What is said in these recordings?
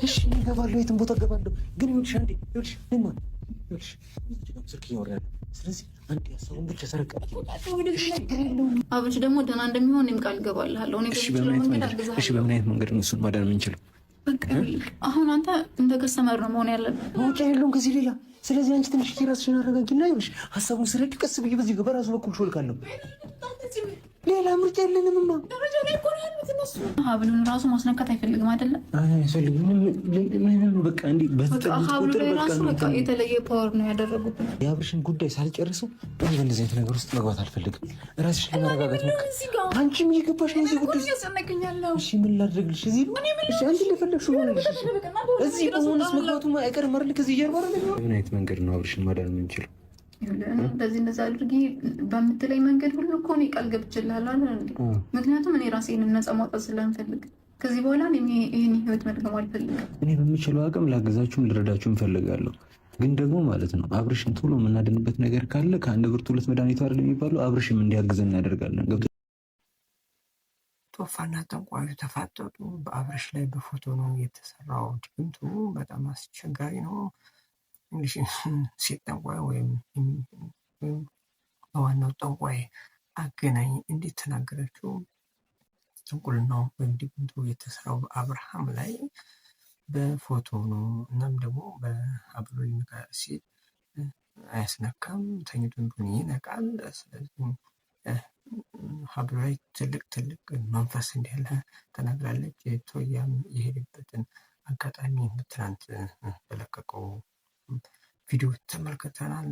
እሺ እገባለሁ፣ የትም ቦታ እገባለሁ። ግን ይኸውልሽ አንዴ ይኸውልሽ ስልክ እያወራን ስለዚህ አንዴ ሀሳቡን ብቻ ሰረቅ። አብርሽ ደግሞ ደህና እንደሚሆን እኔም ቃል እገባልሃለሁ። እሺ በምን አይነት መንገድ ነው እሱን ማዳን የምንችለው? አሁን አንተ እንደ ከስተመር ነው መሆን ያለብህ፣ ማውጫ የለውም ከዚህ ሌላ። ስለዚህ አንቺ ትንሽ ራስሽን አረጋጊና ይኸውልሽ ሀሳቡን ስረቅ፣ ቀስ ብዬ በዚህ በራሱ በኩል ሾልካለሁ። ሌላ ምርጫ የለንምማ። ደረጃ ላይ እኮ ነው ያሉት እነሱ። ሀብሉን ራሱ ማስነካት አይፈልግም አይደለም? አይፈልግም። በቃ እንዴ ሀብሉ ላይ ራሱ በቃ የተለየ ፓወር ነው ያደረጉት። የአብርሽን ጉዳይ ሳልጨርሰው እኔ በእንደዚህ አይነት ነገር ውስጥ መግባት አልፈልግም። ራስሽን ለማረጋጋት ነው። አንቺም እየገባሽ ነው እዚህ ጉዳይ። እሺ ምን ላድርግልሽ? እዚህ ነው እሺ፣ አንቺ እንደፈለግሽው ሆነልሽ። እዚህ በሆነስ መግባቱ አይቀርም አይደል? ከዚህ ጀርባ አይደል? ምን አይነት መንገድ ነው አብርሽን ማዳን የምንችለው? እንደዚህ እንደዛ አድርጊ በምትለኝ መንገድ ሁሉ እኮ እኔ ቃል ገብቼልሃለሁ አይደል? ምክንያቱም እኔ ራሴን ነፃ ማውጣት ስለምፈልግ ከዚህ በኋላ ይህን ህይወት መድገም አልፈልግም። እኔ በምችለው አቅም ላገዛችሁም ልረዳችሁም እፈልጋለሁ። ግን ደግሞ ማለት ነው አብርሽን ቶሎ የምናድንበት ነገር ካለ ከአንድ ብርቱ ሁለት መድኃኒቱ አይደል የሚባለው? አብርሽም እንዲያግዘን እናደርጋለን። ቶፋና ጠንቋዩ ተፋጠጡ። በአብርሽ ላይ በፎቶ ነው የተሰራው። ድግምቱ በጣም አስቸጋሪ ነው። እንግዲህ ሴት ጠንቋይ ወይም በዋናው ጠንቋይ አገናኝ እንዴት ተናገረችው? ጥንቁልናው ወይም ድግምቱ የተሰራው በአብርሃም ላይ በፎቶ ነው። እናም ደግሞ በሀብሉ ሊነካ ሲል አያስነካም፣ ተኝቶ እንደሆነ ይነቃል። ስለዚህ ሀብሉ ላይ ትልቅ መንፈስ እንዳለ ተናግራለች። ቶያም የሄደበትን አጋጣሚ ትናንት በለቀቀው ቪዲዮ ተመልክተናል።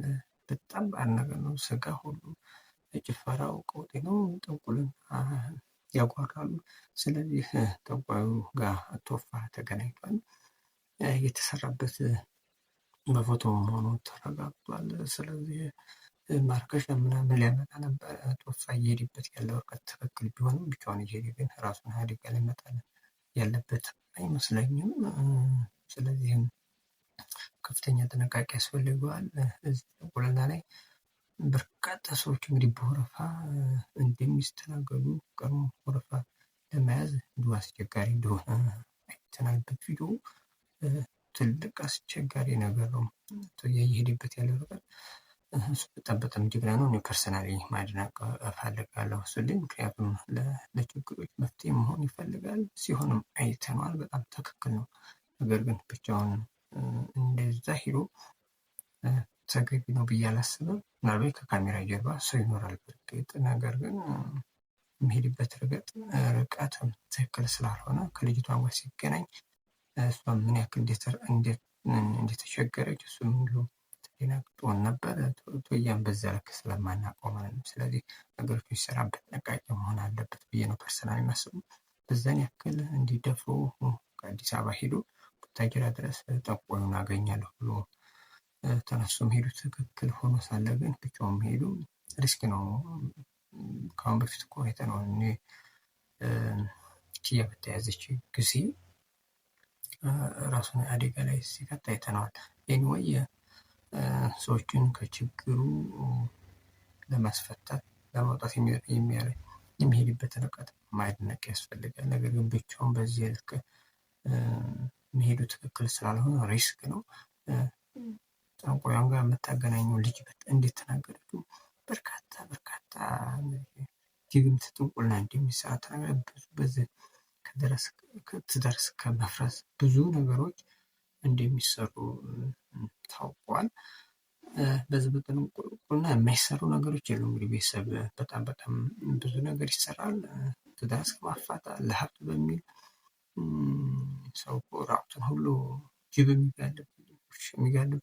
በጣም አነገር ነው። ስጋ ሁሉ ጭፈራው ቀውጤ ነው። ጥንቁልን ያጓራሉ። ስለዚህ ጠንቋዩ ጋር ቶፋ ተገናኝቷል። የተሰራበት በፎቶ መሆኑ ተረጋግጧል። ስለዚህ ማርከሻ ምናምን ሊያመጣ ነበር። ቶፋ እየሄድበት ያለው ርቀት ትክክል ቢሆንም ብቻውን እየሄደ ግን ራሱን አደጋ ላይ መጣል ያለበት አይመስለኝም። ስለዚህም ከፍተኛ ጥንቃቄ ያስፈልገዋል። እዚህ ጥንቁልና ላይ በርካታ ሰዎች እንግዲህ በወረፋ እንደሚስተናገዱ ቀድሞ ወረፋ ለመያዝ እንዲሁ አስቸጋሪ እንደሆነ አይተናል በቪዲዮ። ትልቅ አስቸጋሪ ነገር ነው እየሄደበት ያለው ርቀት። እሱ በጣም ጀግና ነው። እኔ ፐርሰናሊ ማድነቅ እፈልጋለሁ እሱልኝ። ምክንያቱም ለችግሮች መፍትሄ መሆን ይፈልጋል። ሲሆንም አይተነዋል። በጣም ትክክል ነው። ነገር ግን ብቻውን እንደዛ ሂዶ ተገቢ ነው ብዬ አላስብም። ምናልባት ከካሜራ ጀርባ ሰው ይኖራል በእርግጥ። ነገር ግን የሚሄድበት ርቀትም ትክክል ስላልሆነ ከልጅቷ ጋር ሲገናኝ እሷ ምን ያክል እንደተቸገረች እሱም ሁሉ ተደናግጦ ነበር። ቶያም በዛ ልክ ስለማናውቀው ማለት ነው። ስለዚህ ነገሮች ሲሰራበት ጥንቃቄ መሆን አለበት ብዬ ነው ፐርሰናል የሚያስበው። በዛን ያክል እንዲደፍሮ ከአዲስ አበባ ሄዶ ቡታጅራ ድረስ ጠንቋዩን አገኛለሁ ብሎ ተነሱ ሄዱ። ትክክል ሆኖ ሳለ ግን ብቻውን ሄዱ ሪስክ ነው። ከአሁን በፊት እኮ አይተነው እኔ ኪያ በተያዘች ጊዜ ራሱን አደጋ ላይ ሲከት አይተነዋል። ኤኒዌይ ሰዎችን ከችግሩ ለማስፈታት ለማውጣት የሚሄድበት ርቀት ማድነቅ ያስፈልጋል። ነገር ግን ብቻውን በዚህ ልክ መሄዱ ትክክል ስላልሆነ ሪስክ ነው። ጠንቋዩን ጋር የምታገናኘው ልጅ እንዴት ተናገረችው? በርካታ ድግምት ጥንቁልና እንደሚሰራ ተናገረ። በዚህ ትዳር እስከ መፍረስ ብዙ ነገሮች እንደሚሰሩ ታውቋል። በዚህ በጥንቁልና የማይሰሩ ነገሮች የሉ። እንግዲህ ቤተሰብ በጣም ብዙ ነገር ይሰራል። ትዳር እስከ ማፋታት ለሀብት በሚል ሰው ራቁትን ሁሉ ጅብ የሚጋልብ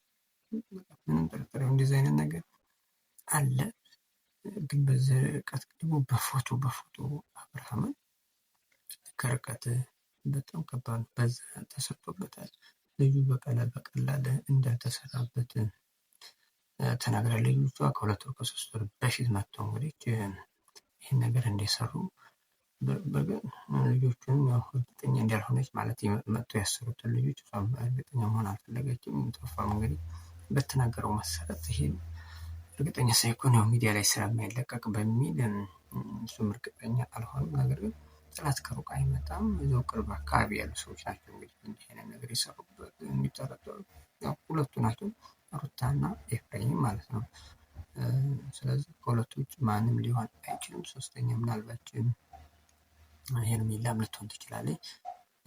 ምንም ጥርጥር እንደዚህ አይነት ነገር አለ። ግን በዚህ ርቀት ደግሞ በፎቶ አብርሃምን ከርቀት በጣም ከባድ በዛ ተሰርቶበታል። ልጁ በቀላል እንዳልተሰራበት ተናግራለች። ልጇ ከ2 ወር ከ3 ወር በፊት መጥተው እንግዲህ ይህን ነገር እንደሰሩ በግን ልጆቹንም ያው እርግጠኛ እንዳልሆነች ማለት መጥቶ ያሰሩትን ልጆች እሷም እርግጠኛ መሆን አልፈለገችም። ቶፋም እንግዲህ በተናገረው መሰረት ይሄን እርግጠኛ ሳይሆን ያው ሚዲያ ላይ ስለማይለቀቅ በሚል እሱም እርግጠኛ አልሆነም። ነገር ግን ጠላት ከሩቅ አይመጣም። እዛው ቅርብ አካባቢ ያሉ ሰዎች ናቸው እንግዲህ እንዲህ አይነት ነገር የሰሩበት የሚጠረጠሩት ያው ሁለቱ ናቸው፣ ሩታና ኤፍሬም ማለት ነው። ስለዚህ ከሁለቱ ውጭ ማንም ሊሆን አይችልም። ሶስተኛ ምናልባት ሄርሜላም ልትሆን ትችላለች።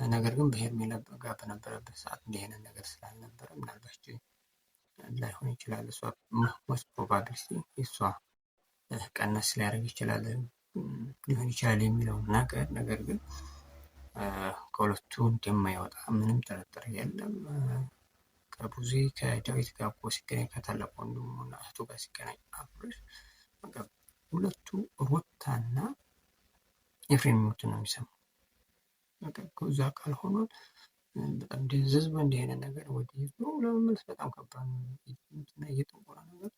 ነገር ግን በሄርሜላ ጋር በነበረበት ሰዓት እንዲህ አይነት ነገር ስላልነበረ ምናልባት ላይሆን ይችላል። እሷ ሞስት ፕሮባብሊ እሷ ቀነስ ሊያደርግ ይችላል ሊሆን ይችላል የሚለው ነገር ግን ከሁለቱ እንደማይወጣ ምንም ጥርጥር የለም። ከቡዜ ከዳዊት ጋር እኮ ሲገናኝ ከታላቅ ወንድሙና እህቱ ጋር ሲገናኝ አብርሽ ሁለቱ ሩታና ኤፍሬም የሚሉትን ነው የሚሰማው። ከዛ ካልሆነ በጣም ደንዘዝ በእንዲህ አይነት ነገር ወደ ይዞ ለመመለስ በጣም ከባድ ነው። እየጠቆረ ነገር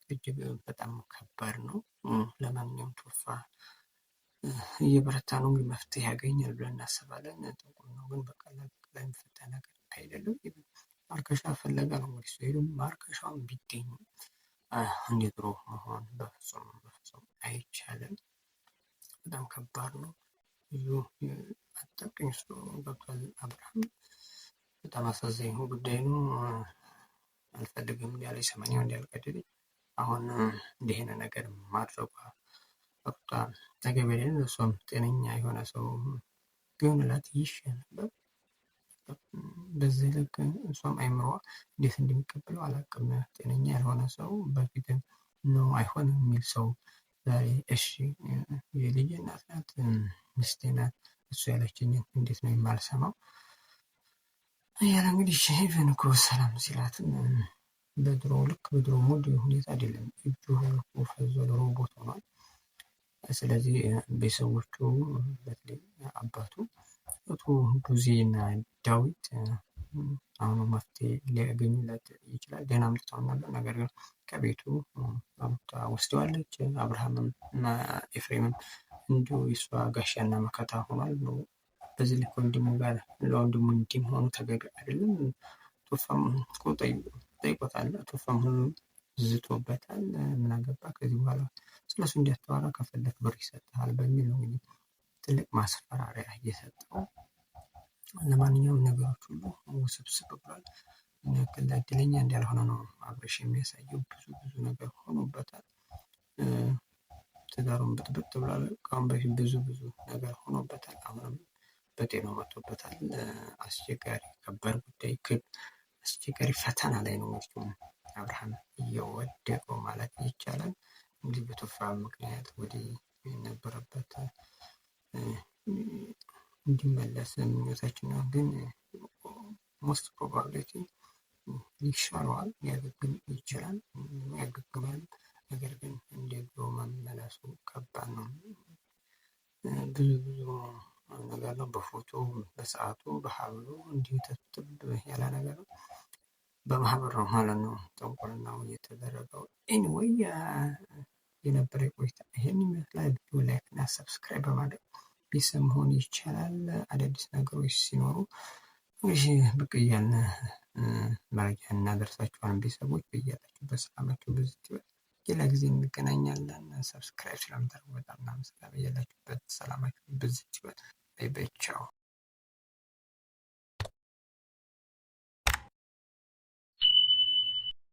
እጅግ በጣም ከባድ ነው። ለማንኛውም ቶፋ እየበረታ ነው እንግዲህ መፍትሄ ያገኛል ብለን እናስባለን። ጥቁር ነው ግን በቀላል የሚፈታ ነገር አይደለም። ማርከሻ ፈለጋ ነው እንግዲህ ሲሄዱ ማርከሻውን ቢገኝ እንደ ድሮ መሆን በፍጹም አይቻልም። በጣም ከባድ ነው። ብዙ አጣብቂኝ ውስጥ ገብቷል አብርሃም። በጣም አሳዛኝ ጉዳይ ነው። አልፈልግም ያለ ሰማንያው እንዲያልቀድልኝ አሁን እንዲህ አይነት ነገር ማድረጓ ሩታ ተገቢ አይደለም። እሷም ጤነኛ የሆነ ሰው ቢሆንላት ይሻል ነበር። በዚህ ልክ እሷም አይምሮዋ እንዴት እንደሚቀበለው አላውቅም። ጤነኛ ያልሆነ ሰው በፊትም ነው አይሆንም የሚል ሰው ዛሬ እሺ የልጅ እናት ናት፣ ሚስቴ ናት፣ እሱ ያለችኝን እንዴት ነው የማልሰማው እያለ እንግዲህ ሼቭን እኮ ሰላም ሲላትም በድሮ ልክ በድሮ ሙድ ሁኔታ አይደለም። እጁ ፈዞ ሮቦት ሆኗል። ስለዚህ ቤተሰቦቹ በተለይ አባቱ አቶ ቡዜ እና ዳዊት አሁኑ መፍትሄ ሊያገኙለት ይችላል። ደህና አምጥተው ነበር፣ ነገር ግን ከቤቱ ወስደዋለች። አብርሃምም እና ኤፍሬምም እንዲሁ የእሷ ጋሻና መከታ ሆኗል። በዚህ ልክ ወንድሙ ጋር ለወንድሙ እንዲህ ሆኑ ተገቢ አይደለም። ቶፋም እኮ ጠይቆታል። ቶፋም ሁሉ ዝቶበታል። ምን አገባ ከዚህ በኋላ ስለሱ እንዲያታወራ ከፈለክ ብር ይሰጥሃል በሚል ነው እንግዲህ ትልቅ ማስፈራሪያ እየሰጠው። ለማንኛውም ነገሮች ሁሉ ውስብስብ ብሏል። ምን ያክል እድለኛ እንዳልሆነ ነው አብርሽ የሚያሳየው። ብዙ ነገር ሆኖበታል። ትዳሩን ብጥብጥ ብሏል። ከአሁን በፊት ብዙ ነገር ሆኖበታል። አሁንም በጤናው መጥቶበታል። አስቸጋሪ ከባድ ጉዳይ አስቸጋሪ ፈተና ላይ ነው አብርሃም እየወደቀው ማለት ይቻላል። እንግዲህ በቶፋ ምክንያት ወደ የነበረበት እንዲመለስ ምኞታችን ነው። ግን ሞስት ፕሮባብሊቲ ይሻለዋል፣ ሊያገግም ይችላል፣ ያገግማል። ነገር ግን እንደ ድሮ መመለሱ ከባድ ነው። ብዙ ነገር ነው። በፎቶ በሰዓቱ በሀብሉ እንዲሁ ተትብ ያለ ነገር ነው። በማህበር ነው ማለት ነው ጥንቁልናው እየተደረገው። ኤኒዌይ የነበረ ቆይታ ይሄን ይመስላል። ቪዲዮ ላይክ እና ሰብስክራይብ በማድረግ ቤተሰብ መሆን ይቻላል። አዳዲስ ነገሮች ሲኖሩ ብቅ እያልን መረጃ እናደርሳችኋለን። ቤተሰቦች በያላችሁበት ሰላማችሁ ብዙ ይበል። ሌላ ጊዜ እንገናኛለን። ሰብስክራይብ ስለምታደርጉ በጣም እናመሰግናለን። በያላችሁበት ሰላማችሁ ብዙ ይበል። ባይ ባይ፣ ቻው።